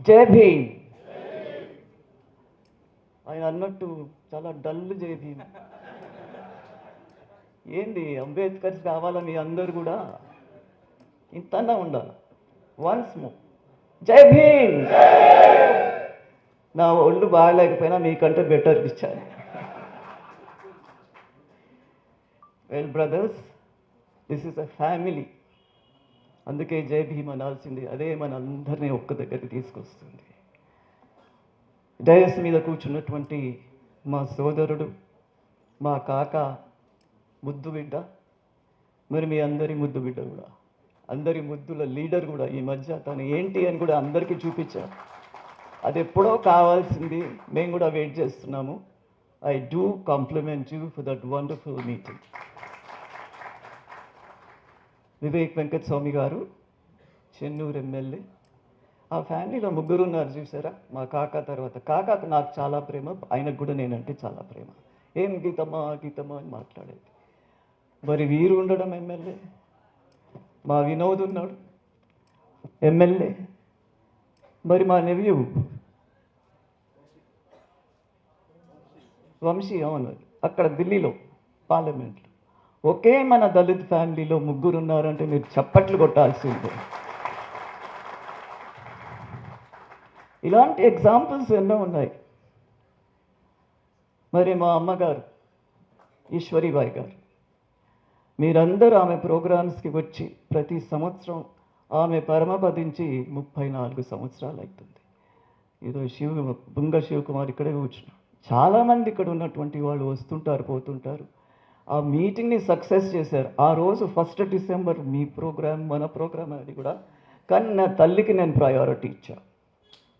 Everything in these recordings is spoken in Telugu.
జై భీమ్. ఆయన అన్నట్టు చాలా డల్ జై భీమ్. ఏంది అంబేద్కర్స్ కావాలని అందరు కూడా ఇంతన్నా ఉండాలి. వన్స్ మోర్ జై భీమ్. నా ఒళ్ళు బాగలేకపోయినా మీకంటే బెటర్ ఇచ్చాను. Well brothers, this is a family. అందుకే జై భీమ్ అనాల్సింది. అదే మన అందరినీ ఒక్క దగ్గరికి తీసుకొస్తుంది. డయస్ మీద కూర్చున్నటువంటి మా సోదరుడు, మా కాక ముద్దు బిడ్డ, మరి మీ అందరి ముద్దు బిడ్డ కూడా, అందరి ముద్దుల లీడర్ కూడా. ఈ మధ్య తను ఏంటి అని కూడా అందరికీ చూపించారు. అది ఎప్పుడో కావాల్సింది. మేము కూడా వెయిట్ చేస్తున్నాము. I do complement you for that wonderful meeting. Vivek Venkataswamy గారు, చెన్నూరు ఎమ్మెల్యే. ఆ ఫ్యామిలీలో ముగ్గురు ఉన్నారు చూసారా. మా కాకా తర్వాత కాకాకు నాకు చాలా ప్రేమ, ఆయనకు కూడా నేనంటే చాలా ప్రేమ. ఏం గీతమ్మా గీతమ్మా అని మాట్లాడేది. మరి వీరు ఉండడం ఎమ్మెల్యే, మా వినోద్ ఉన్నాడు ఎమ్మెల్యే, మరి మా నెవ్యూ వంశీ, అవును, అక్కడ ఢిల్లీలో పార్లమెంట్లో. ఒకే మన దళిత్ ఫ్యామిలీలో ముగ్గురు ఉన్నారంటే మీరు చప్పట్లు కొట్టాల్సిందే. ఇలాంటి ఎగ్జాంపుల్స్ ఎన్నో ఉన్నాయి. మరి మా అమ్మగారు ఈశ్వరీబాయి గారు, మీరందరూ ఆమె ప్రోగ్రామ్స్కి వచ్చి ప్రతి సంవత్సరం ఆమె పరమపదించి 34 సంవత్సరాలు అవుతుంది. ఈరోజు బుంగ శివకుమార్ ఇక్కడే కూర్చున్నాడు. చాలామంది ఇక్కడ ఉన్నటువంటి వాళ్ళు వస్తుంటారు, పోతుంటారు. ఆ మీటింగ్ని సక్సెస్ చేశారు. ఆ రోజు 1 డిసెంబర్ మీ ప్రోగ్రామ్, మన ప్రోగ్రామ్ అది కూడా. కానీ నా తల్లికి నేను ప్రయారిటీ ఇచ్చాను.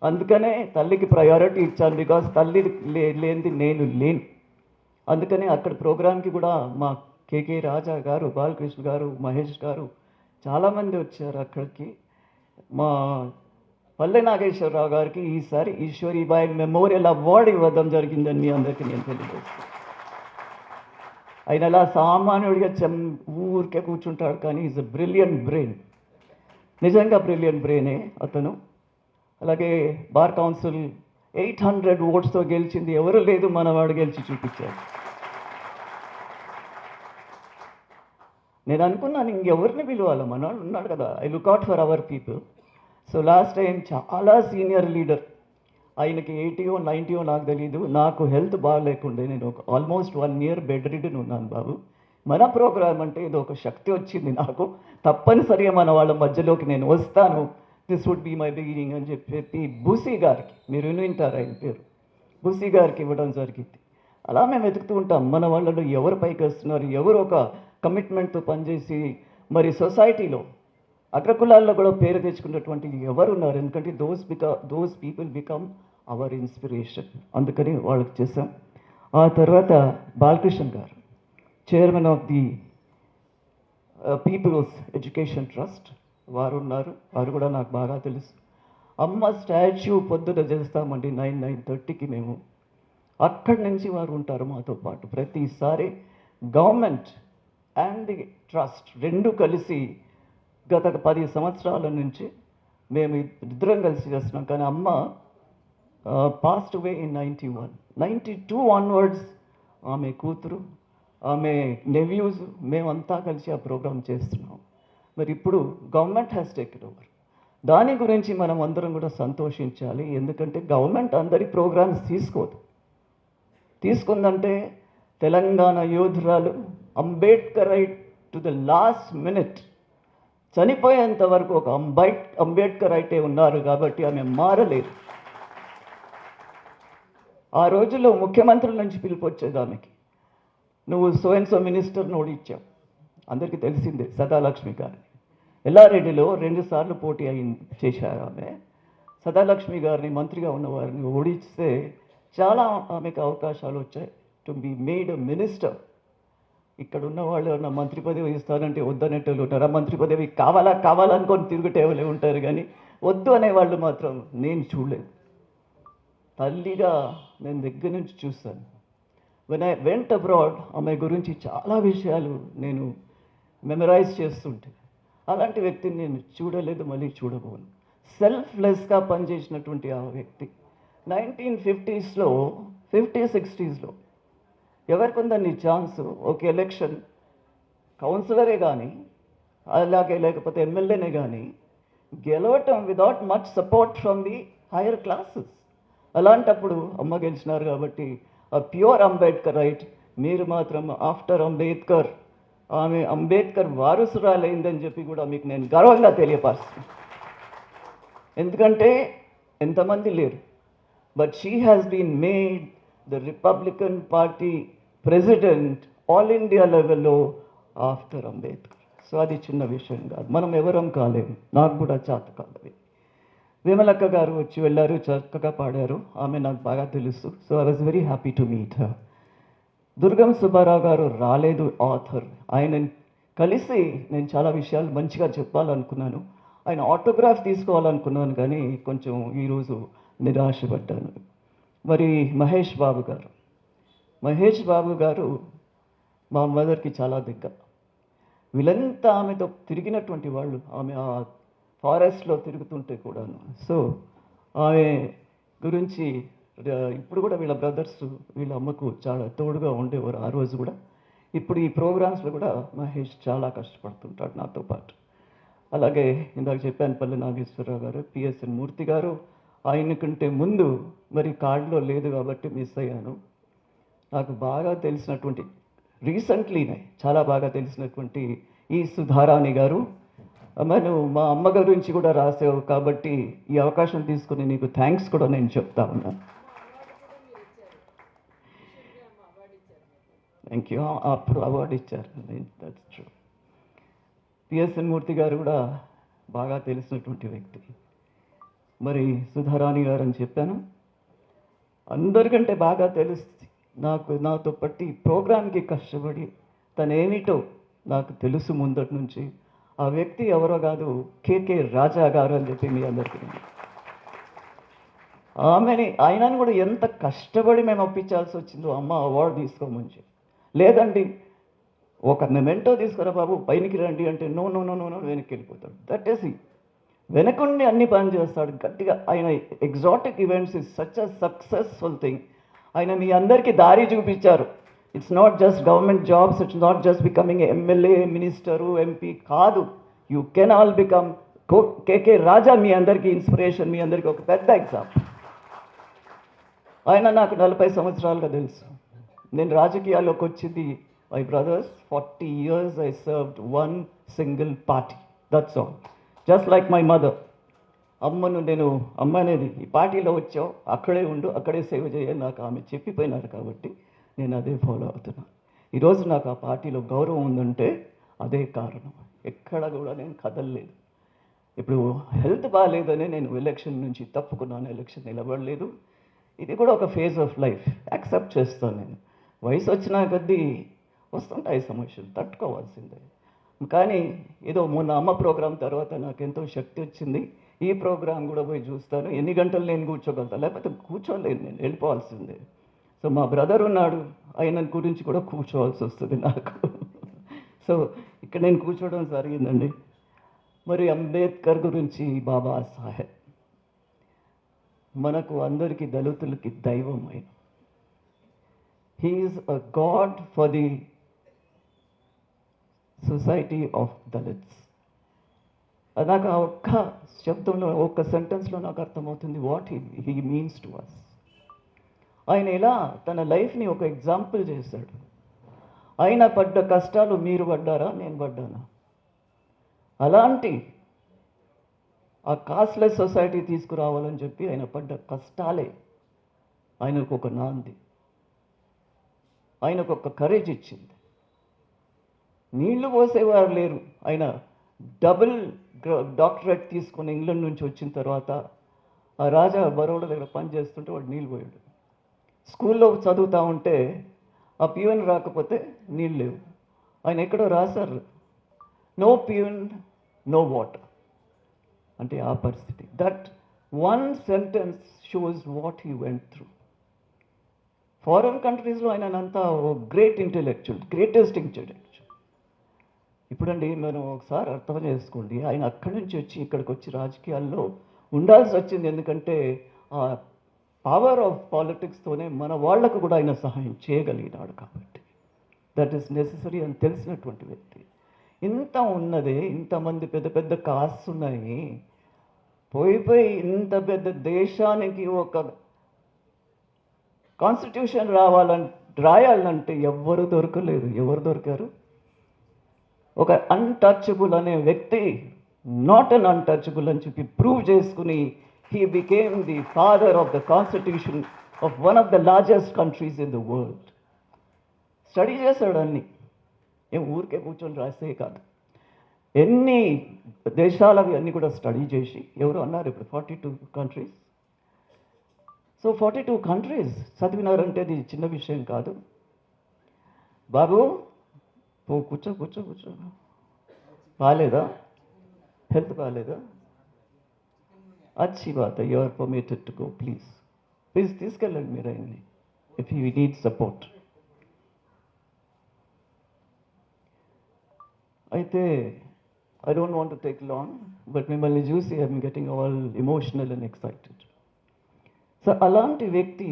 అందుకనే తల్లికి ప్రయారిటీ ఇచ్చాను. బికాస్ తల్లి లేనిది నేను లేను. అందుకనే అక్కడ ప్రోగ్రామ్కి కూడా మా కేకే రాజా గారు, బాలకృష్ణ గారు, మహేష్ గారు చాలామంది వచ్చారు అక్కడికి. మా పల్లె నాగేశ్వరరావు గారికి ఈసారి ఈశ్వరీబాయి మెమోరియల్ అవార్డు ఇవ్వడం జరిగిందని మీ అందరికీ నేను తెలియజేస్తాను. ఆయన అలా సామాన్యుడిగా ఊరికే కూర్చుంటాడు, కానీ ఈజ్ అ బ్రిలియంట్ బ్రెయిన్. నిజంగా బ్రిలియంట్ బ్రెయినే అతను. అలాగే బార్ కౌన్సిల్ 800 ఓట్స్తో గెలిచింది ఎవరు లేదు, మనవాడు గెలిచి చూపించాడు. నేను అనుకున్నాను ఇంకెవరిని పిలవాలి, మనవాడు ఉన్నాడు కదా. I look out for our people. So last time చాలా సీనియర్ లీడర్, ఆయనకి 80 or 90 నాకు తెలియదు. నాకు హెల్త్ బాగాలేకుండే, నేను ఆల్మోస్ట్ 1 year బెడ్ రిడన్ ఉన్నాను బాబు. మన ప్రోగ్రామ్ అంటే ఇది ఒక శక్తి వచ్చింది నాకు. తప్పనిసరిగా మన వాళ్ళ మధ్యలోకి నేను వస్తాను. This would be my beginning అని చెప్పి బూసీ గారికి, మీరు వింటారు ఆయన పేరు, బూసీ గారికి ఇవ్వడం జరిగింది. అలా మేము వెతుకుతూ ఉంటాం మన వాళ్ళలో ఎవరు పైకి వస్తున్నారు, ఎవరు ఒక కమిట్మెంట్తో పనిచేసి మరి సొసైటీలో అగ్రకులాల్లో కూడా పేరు తెచ్చుకున్నటువంటి ఎవరు ఉన్నారు. ఎందుకంటే those people become our inspiration. అందుకని వాళ్ళకి చేసాం. ఆ తర్వాత Balakrishna garu, chairman of the people's education trust, వారు ఉన్నారు. వారు కూడా నాకు బాగా తెలుసు. అమ్మ స్టాచ్యూ పొద్దున చేస్తామండి 9:30కి మేము. అక్కడి నుంచి వారు ఉంటారు మాతో పాటు. ప్రతిసారి గవర్నమెంట్ అండ్ ది ట్రస్ట్ రెండు కలిసి గత 10 సంవత్సరాల నుంచి మేము ఇద్దరం కలిసి చేస్తున్నాం. కానీ అమ్మ పాస్ట్ అవే ఇన్ 91. 92 ఆన్వర్డ్స్ ఆమె కూతురు, ఆమె నెవ్యూస్, మేమంతా కలిసి ఆ ప్రోగ్రామ్ చేస్తున్నాం. మరి ఇప్పుడు గవర్నమెంట్ హ్యాస్ టేకెన్ ఓవర్. దాని గురించి మనం అందరం కూడా సంతోషించాలి. ఎందుకంటే గవర్నమెంట్ అందరి ప్రోగ్రామ్స్ తీసుకుందంటే తెలంగాణ యోధురాలు Ambedkar right to the last minute, చనిపోయేంత వరకు ఒక అంబేద్కర్ రైటే ఉన్నారు. కాబట్టి ఆమె మారలేదు. ఆ రోజుల్లో ముఖ్యమంత్రుల నుంచి పిలుపు వచ్చేది ఆమెకి. నువ్వు సో మినిస్టర్ని ఓడించావు, అందరికీ తెలిసిందే. సదాలక్ష్మి గారిని ఎల్లారెడ్డిలో 2 సార్లు పోటీ చేశారు ఆమె. సదాలక్ష్మి గారిని మంత్రిగా ఉన్నవారిని ఓడిస్తే చాలా ఆమెకు అవకాశాలు వచ్చాయి to be made a minister. ఇక్కడ ఉన్న వాళ్ళు నా మంత్రి పదవి ఇస్తానంటే వద్దనేటోళ్ళు ఉంటారు. ఆ మంత్రి పదవి కావాలనుకొని తిరుగుటేవాళ్ళే ఉంటారు. కానీ వద్దు అనేవాళ్ళు మాత్రం నేను చూడలేదు. తల్లిగా నేను దగ్గర నుంచి చూస్తాను. వెన్ ఐ వెంట్ అబ్రాడ్ ఆమె గురించి చాలా విషయాలు నేను మెమరైజ్ చేస్తుంటే అలాంటి వ్యక్తిని నేను చూడలేదు, మళ్ళీ చూడబోను. సెల్ఫ్లెస్గా పనిచేసినటువంటి ఆ వ్యక్తి 1950స్లో 60స్లో ఎవరికి ఉందండి ఛాన్స్ ఒక ఎలక్షన్ కౌన్సిలరే కానీ అలాగే లేకపోతే ఎమ్మెల్యేనే కానీ గెలవటం without much support from the higher classes. అలాంటప్పుడు అమ్మ గెలిచినారు కాబట్టి ఆ ప్యూర్ అంబేద్కర్ రైట్. మీరు మాత్రం ఆఫ్టర్ అంబేద్కర్ ఆమె అంబేద్కర్ వారసురాలైందని చెప్పి కూడా మీకు నేను గర్వంగా తెలియపరుస్తున్నాను. ఎందుకంటే ఎంతమంది లేరు, but she has been made the republican party president all India లెవెల్లో ఆఫ్టర్ అంబేద్కర్. సో అది చిన్న విషయం కాదు, మనం ఎవరం కాలేము, నాకు కూడా చేత కాదు. విమలక్క గారు వచ్చి వెళ్ళారు, చక్కగా పాడారు, ఆమె నాకు బాగా తెలుసు. So I was very happy to meet her. Durgam Subbarao garu రాలేదు, ఆథర్. ఆయన కలిసి నేను చాలా విషయాలు మంచిగా చెప్పాలనుకున్నాను, ఆయన ఆటోగ్రాఫ్ తీసుకోవాలనుకున్నాను, కానీ కొంచెం ఈరోజు నిరాశపడ్డాను. మరి మహేష్ బాబు గారు మా మదర్కి చాలా దగ్గర. వీళ్ళంతా ఆమెతో తిరిగినటువంటి వాళ్ళు, ఆమె ఆ ఫారెస్ట్లో తిరుగుతుంటే కూడాను. సో ఆమె గురించి ఇప్పుడు కూడా వీళ్ళ బ్రదర్స్ వీళ్ళ అమ్మకు చాలా తోడుగా ఉండేవారు ఆ రోజు కూడా. ఇప్పుడు ఈ ప్రోగ్రామ్స్లో కూడా మహేష్ చాలా కష్టపడుతుంటాడు నాతో పాటు. అలాగే ఇందాక చెప్పాను పల్లె నాగేశ్వరరావు గారు, పిఎస్ఎన్ మూర్తి గారు. ఆయన కంటే ముందు మరి కార్డులో లేదు కాబట్టి మిస్ అయ్యాను. నాకు బాగా తెలిసినటువంటి రీసెంట్లీనే చాలా బాగా తెలిసినటువంటి ఈ సుధారాణి గారు, నువ్వు మా అమ్మ గురించి కూడా రాసావు కాబట్టి ఈ అవకాశం తీసుకుని నీకు థ్యాంక్స్ కూడా నేను చెప్తా ఉన్నాను. Thank you. అప్పుడు అవార్డు ఇచ్చారు, దట్స్ ట్రూ. పిఎస్ఎన్ మూర్తి గారు కూడా బాగా తెలిసినటువంటి వ్యక్తి. మరి సుధారాణి గారు అని చెప్పాను, అందరికంటే బాగా తెలుస్తుంది నాతో పట్టి ప్రోగ్రామ్కి కష్టపడి తనేమిటో నాకు తెలుసు ముందటి నుంచి. ఆ వ్యక్తి ఎవరో కాదు, కేకే రాజా గారు అని చెప్పి మీ అందరికీ. ఆయనని కూడా ఎంత కష్టపడి మేము ఒప్పించాల్సి వచ్చిందో, అమ్మ అవార్డు తీసుకోమని. లేదండి ఒక మెమెంటో తీసుకురా బాబు పైనకి రండి అంటే no no no no no వెనక్కి వెళ్ళిపోతాడు. దట్ ఈస్ వెనకుండి అన్ని పని చేస్తాడు గట్టిగా. ఆయన exotic events is such a successful thing. ఆయన మీ అందరికీ దారి చూపించారు. It's not just government jobs, it's not just becoming MLA, minister, MP కాదు. యూ కెన్ ఆల్ బికమ్ కేకే రాజా. మీ అందరికీ ఇన్స్పిరేషన్, మీ అందరికీ ఒక పెద్ద ఎగ్జాంపుల్. ఆయన నాకు 40 సంవత్సరాలుగా తెలుసు. నేను రాజకీయాల్లోకి వచ్చింది my brothers 40 years I served one single party, that's all, just like my mother. అమ్మను నేను అమ్మ అనేది ఈ పార్టీలో వచ్చావు అక్కడే ఉండు అక్కడే సేవ చేయాలి నాకు ఆమె చెప్పిపోయినారు కాబట్టి నేను అదే ఫాలో అవుతున్నాను. ఈరోజు నాకు ఆ పార్టీలో గౌరవం ఉందంటే అదే కారణం. ఎక్కడ కూడా నేను కదలలేదు. ఇప్పుడు హెల్త్ బాగాలేదని నేను ఎలక్షన్ నుంచి తప్పుకున్నాను, ఎలక్షన్ నిలబడలేదు. ఇది కూడా ఒక ఫేజ్ ఆఫ్ లైఫ్, యాక్సెప్ట్ చేస్తాను నేను. వయసు వచ్చిన కొద్దీ వస్తుంటాయి సమస్యలు, తట్టుకోవాల్సిందే. కానీ ఏదో మొన్న అమ్మ ప్రోగ్రాం తర్వాత నాకు ఎంతో శక్తి వచ్చింది. ఈ ప్రోగ్రాం కూడా పోయి చూస్తాను, ఎన్ని గంటలు నేను కూర్చోగలుగుతాను, లేకపోతే కూర్చోలేదు, నేను వెళ్ళిపోవాల్సిందే. సో మా బ్రదర్ ఉన్నాడు, ఆయన గురించి కూడా కూర్చోవాల్సి వస్తుంది నాకు. సో ఇక్కడ నేను కూర్చోవడం జరిగిందండి. మరి అంబేద్కర్ గురించి బాబా సాహెబ్ మనకు అందరికీ దళితులకి దైవం. ఆయన he is a god for the society of Dalits. నాకు ఆ ఒక్క శబ్దంలో ఒక్క సెంటెన్స్లో నాకు అర్థమవుతుంది what he means to us. ఆయన ఎలా తన లైఫ్ని ఒక ఎగ్జాంపుల్ చేశాడు. ఆయన పడ్డ కష్టాలు మీరు పడ్డారా, నేను పడ్డానా? అలాంటి ఆ కాస్ట్లెస్ సొసైటీ తీసుకురావాలని చెప్పి ఆయన పడ్డ కష్టాలే ఆయనకు ఒక నాంది, ఆయనకు ఒక కరేజ్ ఇచ్చింది. నీళ్లు పోసేవారు లేరు. ఆయన డబుల్ డాక్టరేట్ తీసుకొని ఇంగ్లాండ్ నుంచి వచ్చిన తర్వాత ఆ రాజా బరోడా దగ్గర పని చేస్తుంటే వాడు నీళ్ళు పోయాడు. స్కూల్లో చదువుతూ ఉంటే ఆ ప్యూన్ రాకపోతే నీళ్ళు లేవు. ఆయన ఎక్కడో రాశారు, నో ప్యూన్ నో వాటర్. అంటే ఆ పరిస్థితి. That one sentence shows what he went through. Foreign కంట్రీస్లో ఆయన అంతా గ్రేట్ ఇంటెలెక్చువల్, గ్రేటెస్ట్ ఇంటెలెక్చువల్. ఇప్పుడండి మనం ఒకసారి అర్థం చేసుకోండి, ఆయన అక్కడి నుంచి వచ్చి ఇక్కడికి వచ్చి రాజకీయాల్లో ఉండాల్సి వచ్చింది. ఎందుకంటే ఆ పవర్ ఆఫ్ పాలిటిక్స్తోనే మన వాళ్లకు కూడా ఆయన సహాయం చేయగలిగినాడు కాబట్టి. దట్ ఈస్ నెససరీ అని తెలిసినటువంటి వ్యక్తి. ఇంత ఉన్నదే, ఇంతమంది పెద్ద పెద్ద కాస్ట్స్ ఉన్నాయి, పోయి ఇంత పెద్ద దేశానికి ఒక కాన్స్టిట్యూషన్ రాయాలంటే ఎవ్వరు దొరకలేదు. ఎవరు దొరికారు? ఒక అన్టచబుల్ అనే వ్యక్తి నాట్ అన్ అన్టచబుల్ అని చెప్పి ప్రూవ్ చేసుకుని he became the father of the constitution of one of the largest countries in the world. Study చేశాడు అన్ని, ఏం ఊరికే కూర్చొని రాసే కాదు, ఎన్ని దేశాలవి అన్నీ కూడా స్టడీ చేసి. ఎవరు అన్నారు ఇప్పుడు 42 కంట్రీస్. సో 42 కంట్రీస్ చదివినారంటే అది చిన్న విషయం కాదు. బాబు కూర్చో కూర్చో కూర్చో. బాగాలేదా? హెల్త్ బాగాలేదా? అచ్చి బాత, you are permitted to go. Please తీసుకెళ్ళండి మీరు ఆయన్ని, ఇఫ్ యూ నీడ్ సపోర్ట్. అయితే I don't want to take long, but మిమ్మల్ని చూసి I'm getting all emotional and excited. So అలాంటి వ్యక్తి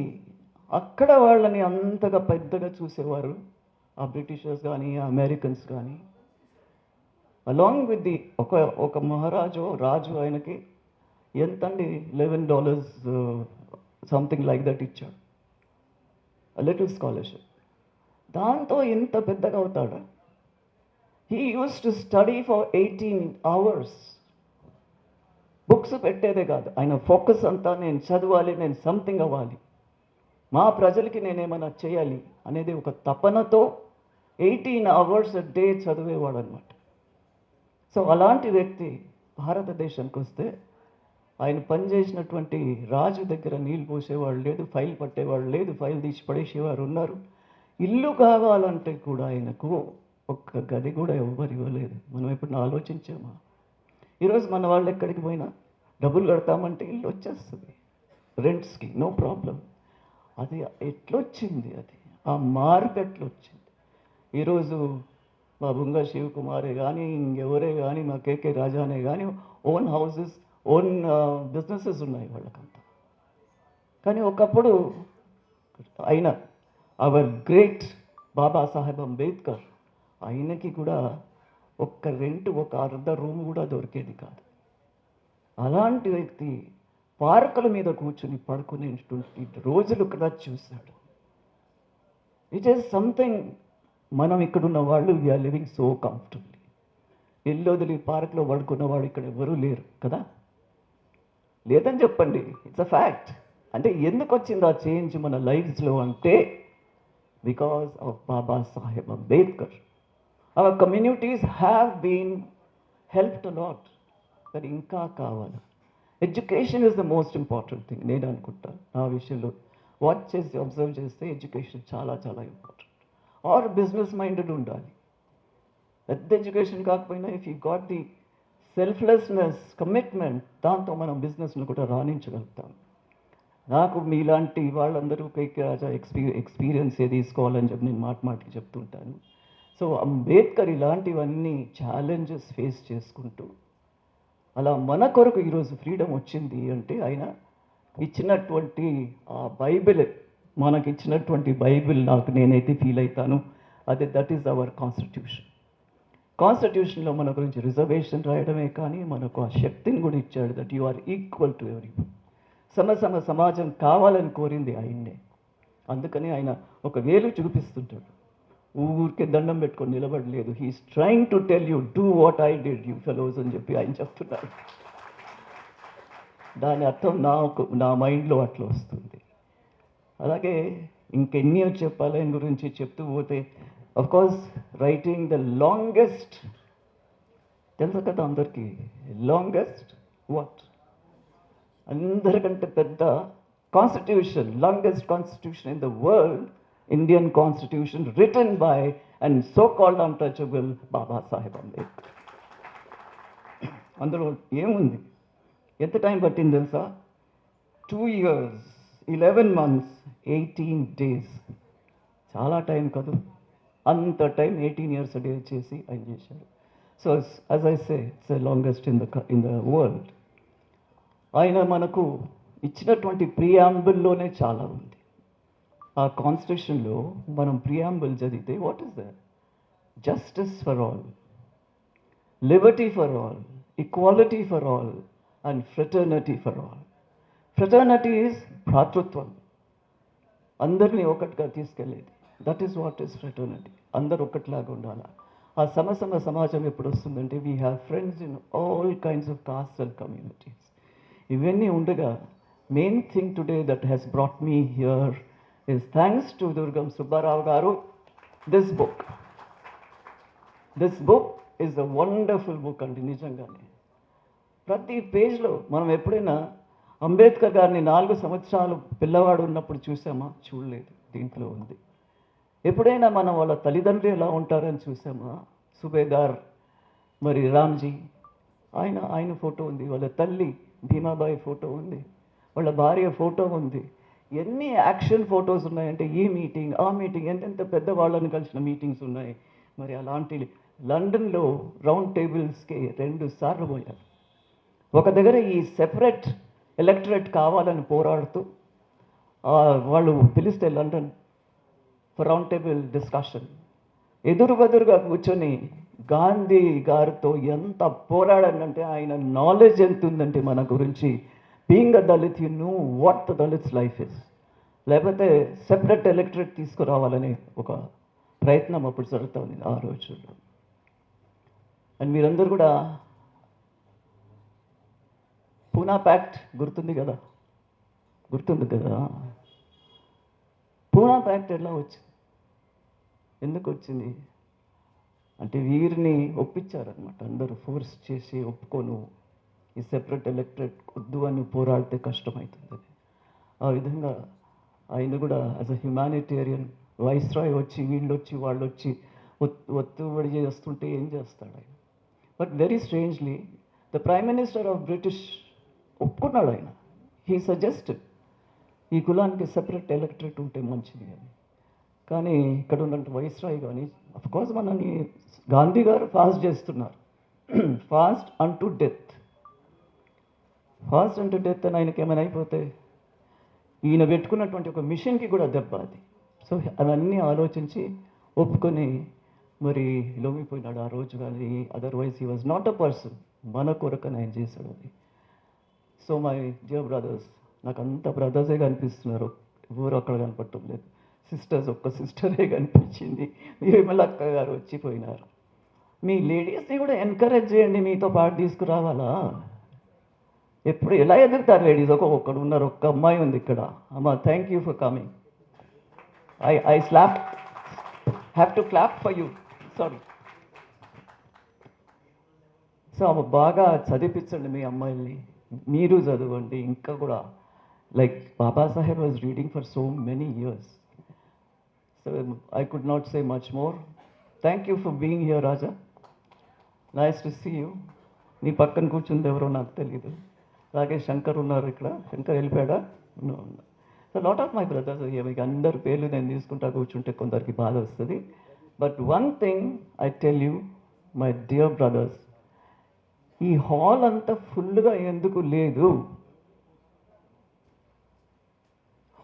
అక్కడ వాళ్ళని అంతగా పెద్దగా చూసేవారు ఆ బ్రిటిషర్స్ కానీ అమెరికన్స్ కానీ. అలాంగ్ విత్ ది ఒక రాజు ఆయనకి ఎంతండి $11 సంథింగ్ లైక్ దట్ ఇచ్చాడు, లిటిల్ స్కాలర్షిప్. దాంతో ఇంత పెద్దగా అవుతాడా? He use to study for 18 hours. Books పెట్టేదే కాదు, ఆయన ఫోకస్ అంతా నేను చదవాలి, నేను సంథింగ్ అవ్వాలి, మా ప్రజలకి నేనేమైనా చేయాలి అనేది ఒక తపనతో 18 hours a day చదివేవాడు అనమాట. సో అలాంటి వ్యక్తి భారతదేశానికి వస్తే ఆయన పనిచేసినటువంటి రాజు దగ్గర నీళ్ళు పోసేవాళ్ళు లేదు, ఫైల్ పట్టేవాళ్ళు లేదు, ఫైల్ తీసి పడేసేవారు ఉన్నారు. ఇల్లు కావాలంటే కూడా ఆయనకు ఒక్క గది కూడా ఎవరు ఇవ్వలేదు. మనం ఎప్పుడు ఆలోచించామా? ఈరోజు మన వాళ్ళు ఎక్కడికి పోయినా డబ్బులు కడతామంటే ఇల్లు వచ్చేస్తుంది రెంట్స్కి, నో ప్రాబ్లం. అది ఎట్లొచ్చింది? అది ఆ మార్పు ఎట్లొచ్చింది? ఈరోజు మా బుంగా శివకుమారే కానీ, ఇంకెవరే కానీ, మా కేకే రాజానే కానీ ఓన్ హౌసెస్, ఓన్ బిజినెసెస్ ఉన్నాయి వాళ్ళకంతా. కానీ ఒకప్పుడు ఆయన అవర్ గ్రేట్ బాబాసాహెబ్ అంబేద్కర్, ఆయనకి కూడా ఒక అర్ధ రూమ్ కూడా దొరికేది కాదు. అలాంటి వ్యక్తి పార్కుల మీద కూర్చుని పడుకునేటువంటి రోజులు కూడా చూశాడు. It is something. మనం ఇక్కడున్న వాళ్ళు వీఆర్ లివింగ్ సో కంఫర్టబుల్లీ. ఇల్లు వదిలి పార్క్లో పడుకున్నవాడు ఇక్కడ ఎవరూ లేరు కదా? లేదని చెప్పండి, ఇట్స్ అ ఫ్యాక్ట్. అంటే ఎందుకు వచ్చింది ఆ చేంజ్ మన లైఫ్స్లో అంటే because of Baba Saheb Ambedkar. Our communities have been helped lot. కానీ ఇంకా కావాలి. Education is the most important thing నేను అనుకుంటాను. ఆ విషయంలో వాచ్ చేసి అబ్జర్వ్ చేస్తే ఎడ్యుకేషన్ చాలా చాలా ఇంపార్టెంట్. ఆర్ బిజినెస్ మైండెడ్ ఉండాలి. పెద్ద ఎడ్యుకేషన్ కాకపోయినా if you got the selflessness, commitment, దాంతో మనం బిజినెస్ను కూడా రాణించగలుగుతాం. నాకు మీలాంటి వాళ్ళందరూ కేకే రాజా ఎక్స్పీరియన్స్ తీసుకోవాలని చెప్పి నేను మాటికి చెప్తుంటాను. సో అంబేద్కర్ ఇలాంటివన్నీ ఛాలెంజెస్ ఫేస్ చేసుకుంటూ అలా మన కొరకు ఈరోజు ఫ్రీడమ్ వచ్చింది అంటే ఆయన ఇచ్చినటువంటి ఆ బైబిల్, మనకి ఇచ్చినటువంటి బైబిల్ నాకు నేనైతే ఫీల్ అవుతాను. That is our constitution. కాన్స్టిట్యూషన్లో మన గురించి రిజర్వేషన్ రాయడమే కానీ మనకు ఆ శక్తిని కూడా ఇచ్చాడు. That you are equal to everyone. సమాజం కావాలని కోరింది ఆయన్నే. అందుకని ఆయన ఒక వేలు చూపిస్తుంటాడు, ఊరికే దండం పెట్టుకొని నిలబడలేదు. He is trying to tell you do what I did you fellows అని చెప్పి ఆయన చెప్తున్నారు. దాని అర్థం నా మైండ్లో అట్లా వస్తుంది. అలాగే ఇంకెన్ని చెప్పాలి ఆయన గురించి చెప్తూ పోతే, of course writing the longest, తెలుసు కదా అందరికీ, లాంగెస్ట్ వాట్, అందరికంటే పెద్ద constitution, longest constitution in the world, Indian constitution written by and so called untouchable Baba Saheb Ambedkar. అందులో ఏముంది? ఎంత టైం పట్టింది తెలుసా? 2 years, 11 months, 18 days. చాలా టైం కాదు. అంత టైం 18 years a day చేసి ఆయన చేశారు. So as I say, it's the longest in the world. ఆయన మనకు ఇచ్చినటువంటి ప్రియాంబుల్లోనే చాలా ఉంది. ఆ కాన్స్టిట్యూషన్లో మనం ప్రియాంబుల్ చదివితే what is that? Justice for all, liberty for all, equality for all and fraternity for all. Fraternity is భ్రాతృత్వం, అందరినీ ఒకటిగా తీసుకెళ్ళేది. That is what is fraternity. అందరూ ఒకటిలాగా ఉండాలి. ఆ సమసమ సమాజం ఎప్పుడు వస్తుందంటే we have friends in all kinds of caste and communities. ఇవన్నీ ఉండగా main thing today that has brought me here is thanks to Durgam Subbarao garu. This book is a wonderful book అండి. నిజంగానే ప్రతి పేజ్లో మనం ఎప్పుడైనా అంబేద్కర్ గారిని 4 సంవత్సరాలు పిల్లవాడు ఉన్నప్పుడు చూసామా? చూడలేదు. దీంట్లో ఉంది. ఎప్పుడైనా మనం వాళ్ళ తల్లిదండ్రులు ఎలా ఉంటారని చూసామా? సుబేదార్ మరి రామ్జీ ఆయన ఫోటో ఉంది, వాళ్ళ తల్లి భీమాబాయి ఫోటో ఉంది, వాళ్ళ భార్య ఫోటో ఉంది. ఎన్ని యాక్షన్ ఫొటోస్ ఉన్నాయంటే ఈ మీటింగ్ ఆ మీటింగ్, ఎంతెంత పెద్దవాళ్ళని కలిసిన మీటింగ్స్ ఉన్నాయి. మరి అలాంటి లండన్లో రౌండ్ టేబుల్స్కి 2 సార్లు పోయారు. ఒక దగ్గర ఈ సెపరేట్ ఎలక్టరేట్ కావాలని పోరాడుతూ వాళ్ళు పిలిస్తే London for round table discussion ఎదురుగా కూర్చొని గాంధీ గారితో ఎంత పోరాడాడంటే, ఆయన నాలెడ్జ్ ఎంత ఉందంటే మన గురించి. Being a Dalit you know what the Dalits life is. లేకపోతే సెపరేట్ ఎలక్టరేట్ తీసుకురావాలని ఒక ప్రయత్నం అప్పుడు జరుగుతూ ఉంది ఆ రోజుల్లో. అండ్ మీరందరూ కూడా పూనా ప్యాక్ట్ గుర్తుంది కదా? పూనా ప్యాక్ట్ ఎలా వచ్చింది? ఎందుకు వచ్చింది అంటే వీరిని ఒప్పించారనమాట. అందరూ ఫోర్స్ చేసి ఒప్పుకోను, ఈ సెపరేట్ ఎలక్టరేట్ వద్దు అని పోరాడితే కష్టమవుతుంది. ఆ విధంగా ఆయన కూడా యాజ్ అ హ్యుమానిటేరియన్ వైస్రాయ్ వచ్చి వాళ్ళు వచ్చి ఒత్తుబడి చేస్తుంటే ఏం చేస్తాడు ఆయన? But very strangely the prime minister of British ఒప్పుకున్నాడు. ఆయన హీ సజెస్టెడ్ ఈ కులానికి సెపరేట్ ఎలక్టరేట్ ఉంటే మంచిది అని. కానీ ఇక్కడ ఉన్నట్టు వైస్రాయ్ కానీ అఫ్కోర్స్ మనని గాంధీ గారు ఫాస్ట్ చేస్తున్నారు. ఫాస్ట్ అంటూ డెత్ అని ఆయనకి ఏమైనా అయిపోతే ఈయన పెట్టుకున్నటువంటి ఒక మిషన్కి కూడా దెబ్బ అది. సో అవన్నీ ఆలోచించి ఒప్పుకొని మరి లొంగిపోయినాడు ఆ రోజు. కానీ otherwise he was not a person. మన కొరకని ఆయన చేశాడు అది. సో మై డియర్ బ్రదర్స్, నాకు అంత బ్రదర్సే కనిపిస్తున్నారు, ఎవరు అక్కడ కనపడటం లేదు. సిస్టర్స్, ఒక్క సిస్టరే కనిపించింది. విమలక్క గారు వచ్చిపోయినారు. మీ లేడీస్ని కూడా ఎంకరేజ్ చేయండి, మీతో పాటు తీసుకురావాలా? ఎప్పుడు ఎలా ఎదుగుతారు లేడీస్? ఒక్కడు ఉన్నారు, ఒక్క అమ్మాయి ఉంది ఇక్కడ. అమ్మ, thank you for coming. I have to clap for you. Sorry. So అమ్మ బాగా చదివించండి మీ అమ్మాయిల్ని, మీరు చదవండి. ఇంకా కూడా like Babasaheb was reading for so many years. So I could not say much more. Thank you for being here, Raja. Nice to see you. నీ పక్కన కూర్చుంది ఎవరో నాకు తెలీదు. అలాగే శంకర్ ఉన్నారు ఇక్కడ. శంకర్ వెళ్ళిపోయాడా? So lot of my brothers, మీకు అందరి పేర్లు నేను తీసుకుంటా కూర్చుంటే కొందరికి బాధ వస్తుంది. But one thing I tell you my dear brothers, ఈ హాల్ అంతా ఫుల్గా ఎందుకు లేదు?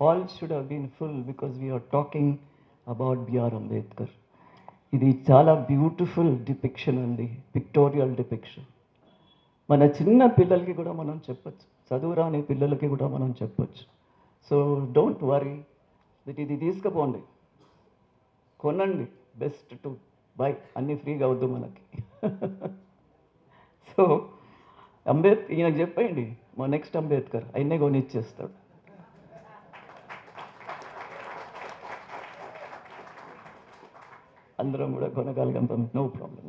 Hall should have been full because we are talking about BR Ambedkar. ఇది చాలా బ్యూటిఫుల్ డిపిక్షన్ అండి, పిక్టోరియల్ డిపిక్షన్. మన చిన్న పిల్లలకి కూడా మనం చెప్పచ్చు, చదువురాని పిల్లలకి కూడా మనం చెప్పచ్చు. సో డోంట్ వరీ దట్ ఇది తీసుకుపోండి, కొనండి, బెస్ట్ టు బై, అన్నీ ఫ్రీగా అవుద్దు మనకి. సో ఈయనకు చెప్పండి, మా నెక్స్ట్ అంబేద్కర్ ఆయన్నే కొనిచ్చేస్తాడు. అందరం కూడా కొనగలిగాం, నో ప్రాబ్లం.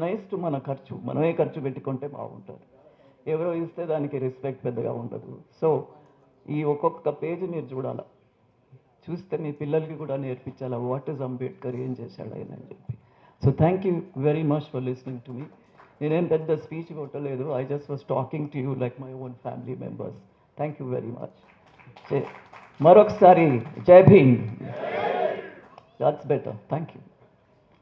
నైస్ టు మన ఖర్చు మనమే ఖర్చు పెట్టుకుంటే బాగుంటుంది. ఎవరో ఇస్తే దానికి రెస్పెక్ట్ పెద్దగా ఉండదు. సో ఈ ఒక్కొక్క పేజీ మీరు చూడాలా, చూస్తే మీ పిల్లలకి కూడా నేర్పించాలా వాట్ ఈజ్ అంబేద్కర్, ఏం చేశాడు ఆయన అని చెప్పి. So thank you very much for listening to me. నేనేం పెద్ద స్పీచ్ కొట్టలేదు, I just was talking to you like my own family members. Thank you very much. మరొకసారి జై Bhim. That's better. Thank you.